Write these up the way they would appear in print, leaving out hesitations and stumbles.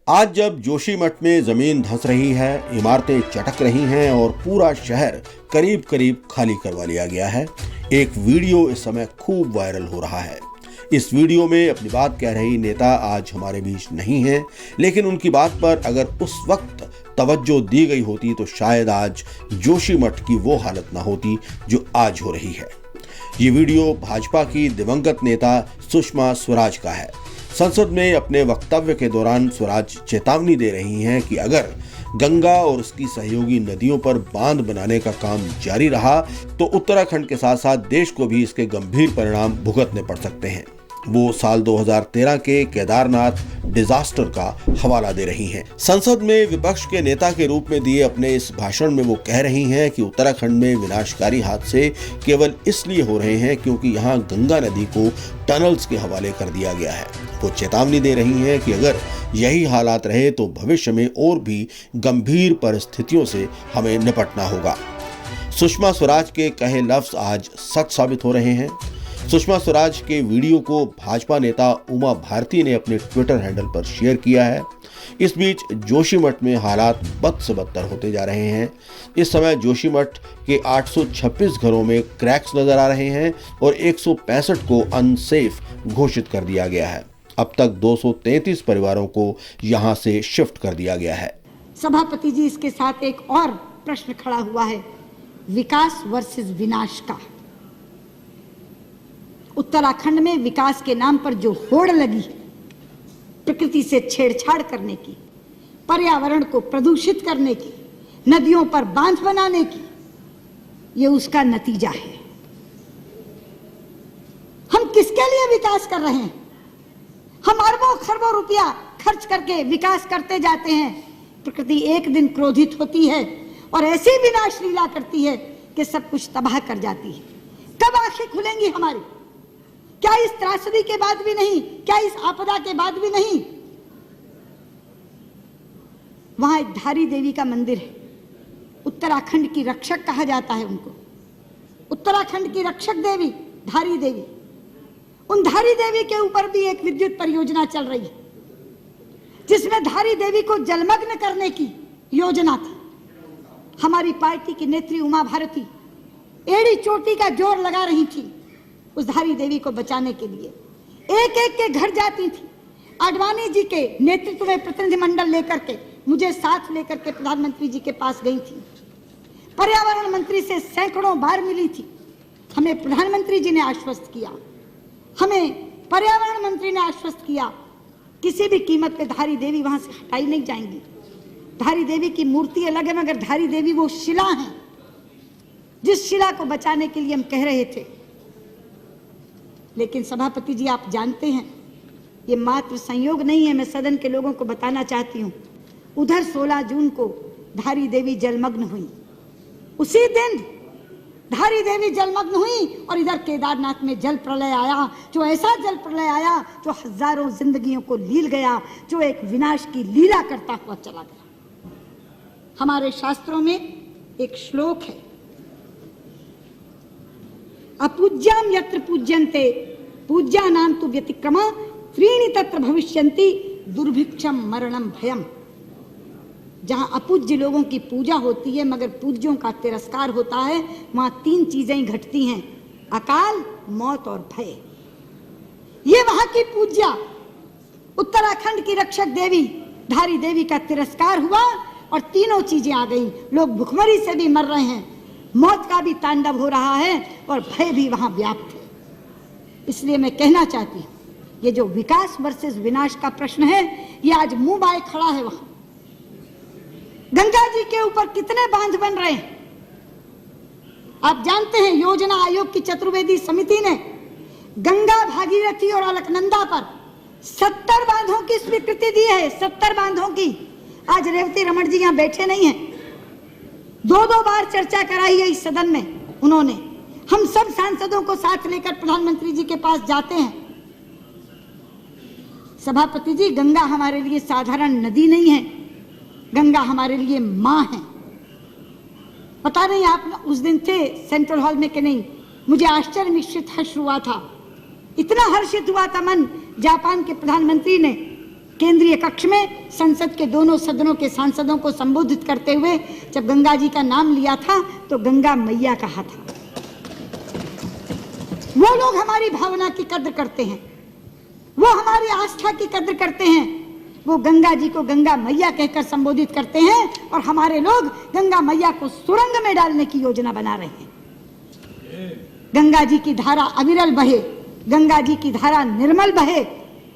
आज जब जोशीमठ में जमीन धंस रही है, इमारतें चटक रही हैं और पूरा शहर करीब करीब खाली करवा लिया गया है, एक वीडियो इस समय खूब वायरल हो रहा है। इस वीडियो में अपनी बात कह रही नेता आज हमारे बीच नहीं है, लेकिन उनकी बात पर अगर उस वक्त तवज्जो दी गई होती तो शायद आज जोशीमठ की वो हालत ना होती जो आज हो रही है। ये वीडियो भाजपा की दिवंगत नेता सुषमा स्वराज का है। संसद में अपने वक्तव्य के दौरान स्वराज चेतावनी दे रही हैं कि अगर गंगा और उसकी सहयोगी नदियों पर बांध बनाने का काम जारी रहा तो उत्तराखंड के साथ साथ देश को भी इसके गंभीर परिणाम भुगतने पड़ सकते हैं। वो साल 2013 के केदारनाथ डिजास्टर का हवाला दे रही हैं। संसद में विपक्ष के नेता के रूप में दिए अपने इस भाषण में वो कह रही हैं कि उत्तराखंड में विनाशकारी हादसे केवल इसलिए हो रहे हैं क्योंकि यहाँ गंगा नदी को टनल्स के हवाले कर दिया गया है। वो चेतावनी दे रही हैं कि अगर यही हालात रहे तो भविष्य में और भी गंभीर परिस्थितियों से हमें निपटना होगा। सुषमा स्वराज के कहे लफ्ज आज सच साबित हो रहे हैं। सुषमा स्वराज के वीडियो को भाजपा नेता उमा भारती ने अपने ट्विटर हैंडल पर शेयर किया है। इस बीच जोशीमठ में हालात बद से बदतर होते जा रहे हैं। इस समय जोशीमठ के 826 घरों में क्रैक्स नजर आ रहे हैं और 165 को अनसेफ घोषित कर दिया गया है। अब तक 233 परिवारों को यहां से शिफ्ट कर दिया गया है। सभापति जी, इसके साथ एक और प्रश्न खड़ा हुआ है, विकास वर्सेस विनाश का। उत्तराखंड में विकास के नाम पर जो होड़ लगी, प्रकृति से छेड़छाड़ करने की, पर्यावरण को प्रदूषित करने की, नदियों पर बांध बनाने की, ये उसका नतीजा है। हम किसके लिए विकास कर रहे हैं? हम अरबों खरबों रुपया खर्च करके विकास करते जाते हैं। प्रकृति एक दिन क्रोधित होती है और ऐसी विनाश लीला करती है कि सब कुछ तबाह कर जाती है। कब आंखें खुलेंगी हमारी? क्या इस त्रासदी के बाद भी नहीं? क्या इस आपदा के बाद भी नहीं? वहां एक धारी देवी का मंदिर है। उत्तराखंड की रक्षक कहा जाता है उनको। उत्तराखंड की रक्षक देवी धारी देवी। उन धारी देवी के ऊपर भी एक विद्युत परियोजना चल रही है, जिसमें धारी देवी को जलमग्न करने की योजना थी। हमारी पार्टी की नेत्री उमा भारती एड़ी चोटी का जोर लगा रही थी उस धारी देवी को बचाने के लिए। एक एक के घर जाती थी। आडवाणी जी के नेतृत्व में प्रतिनिधिमंडल लेकर के, मुझे साथ लेकर के प्रधानमंत्री जी के पास गई थी। पर्यावरण मंत्री से सैकड़ों बार मिली थी। हमें प्रधानमंत्री जी ने आश्वस्त किया, हमें पर्यावरण मंत्री ने आश्वस्त किया, किसी भी कीमत पे धारी देवी वहां से हटाई नहीं जाएंगी। धारी देवी की मूर्ति अलग है, मगर धारी देवी वो शिला है जिस शिला को बचाने के लिए हम कह रहे थे। लेकिन सभापति जी, आप जानते हैं ये मात्र संयोग नहीं है। मैं सदन के लोगों को बताना चाहती हूँ, उधर 16 जून को धारी देवी जलमग्न हुई। उसी दिन धारी देवी जलमग्न हुई और इधर केदारनाथ में जल प्रलय आया, जो ऐसा जल प्रलय आया जो हजारों जिंदगियों को लील गया, जो एक विनाश की लीला करता हुआ चला गया। हमारे शास्त्रों में एक श्लोक है, अपूज्याम यत्र पूज्यन्ते पूज्यानां तु व्यतिक्रमा त्रीणि तत्र भविष्यन्ति दुर्भिक्षम मरणम भयम। जहां अपूज्य लोगों की पूजा होती है मगर पूज्यों का तिरस्कार होता है, वहां 3 चीजें घटती हैं, अकाल, मौत और भय। ये वहां की पूज्या उत्तराखंड की रक्षक देवी धारी देवी का तिरस्कार हुआ और तीनों चीजें आ गई। लोग भुखमरी से भी मर रहे हैं, मौत का भी तांडव हो रहा है और भय भी वहां व्याप्त है। इसलिए मैं कहना चाहती हूं, ये जो विकास वर्सेस विनाश का प्रश्न है, ये आज मुंह बाए खड़ा है। वहां गंगा जी के ऊपर कितने बांध बन रहे हैं आप जानते हैं। योजना आयोग की चतुर्वेदी समिति ने गंगा, भागीरथी और अलकनंदा पर 70 बांधों की स्वीकृति दी है। 70 बांधों की। आज रेवती रमन जी यहां बैठे नहीं है, 2-2 बार चर्चा कराई है इस सदन में उन्होंने। हम सब सांसदों को साथ लेकर प्रधानमंत्री जी के पास जाते हैं। सभापति जी, गंगा हमारे लिए साधारण नदी नहीं है, गंगा हमारे लिए मां है। पता नहीं आप उस दिन थे सेंट्रल हॉल में कि नहीं, मुझे आश्चर्य मिश्रित हर्ष हुआ था। इतना हर्षित हुआ था मन जापान के प्रधानमंत्री ने केंद्रीय कक्ष में संसद के दोनों सदनों के सांसदों को संबोधित करते हुए जब गंगा जी का नाम लिया था तो गंगा मैया कहा था। वो लोग हमारी भावना की कद्र करते हैं, वो हमारी आस्था की कद्र करते हैं, वो गंगा जी को गंगा मैया कहकर संबोधित करते हैं और हमारे लोग गंगा मैया को सुरंग में डालने की योजना बना रहे हैं। गंगा जी की धारा अविरल बहे, गंगा जी की धारा निर्मल बहे,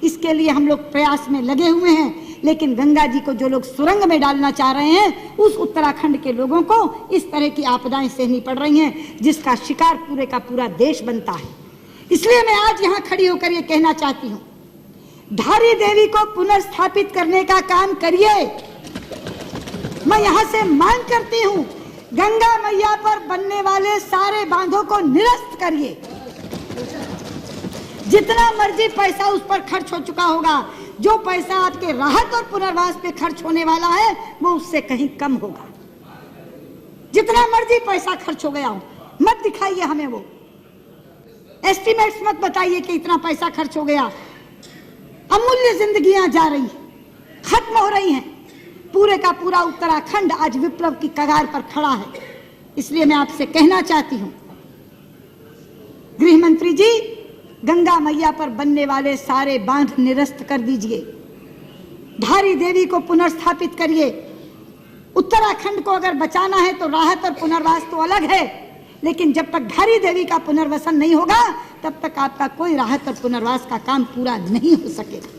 इसके लिए हम लोग प्रयास में लगे हुए हैं। लेकिन गंगा जी को जो लोग सुरंग में डालना चाह रहे हैं, उस उत्तराखंड के लोगों को इस तरह की आपदाएं सहनी पड़ रही हैं जिसका शिकार पूरे का पूरा देश बनता है। इसलिए मैं आज यहाँ खड़ी होकर ये कहना चाहती हूँ, धारी देवी को पुनर्स्थापित करने का काम करिए। मैं यहाँ से मांग करती हूँ, गंगा मैया पर बनने वाले सारे बांधों को निरस्त करिए। जितना मर्जी पैसा उस पर खर्च हो चुका होगा, जो पैसा आपके राहत और पुनर्वास पे खर्च होने वाला है वो उससे कहीं कम होगा। जितना मर्जी पैसा खर्च हो गया हो, मत दिखाइए हमें वो एस्टिमेट्स, मत बताइए कि इतना पैसा खर्च हो गया। अमूल्य जिंदगियां जा रही हैं, खत्म हो रही हैं। पूरे का पूरा उत्तराखंड आज विप्लव की कगार पर खड़ा है। इसलिए मैं आपसे कहना चाहती हूं, गृह मंत्री जी, गंगा मैया पर बनने वाले सारे बांध निरस्त कर दीजिए। धारी देवी को पुनर्स्थापित करिए। उत्तराखंड को अगर बचाना है तो राहत और पुनर्वास तो अलग है, लेकिन जब तक धारी देवी का पुनर्वसन नहीं होगा तब तक आपका कोई राहत और पुनर्वास का काम पूरा नहीं हो सकेगा।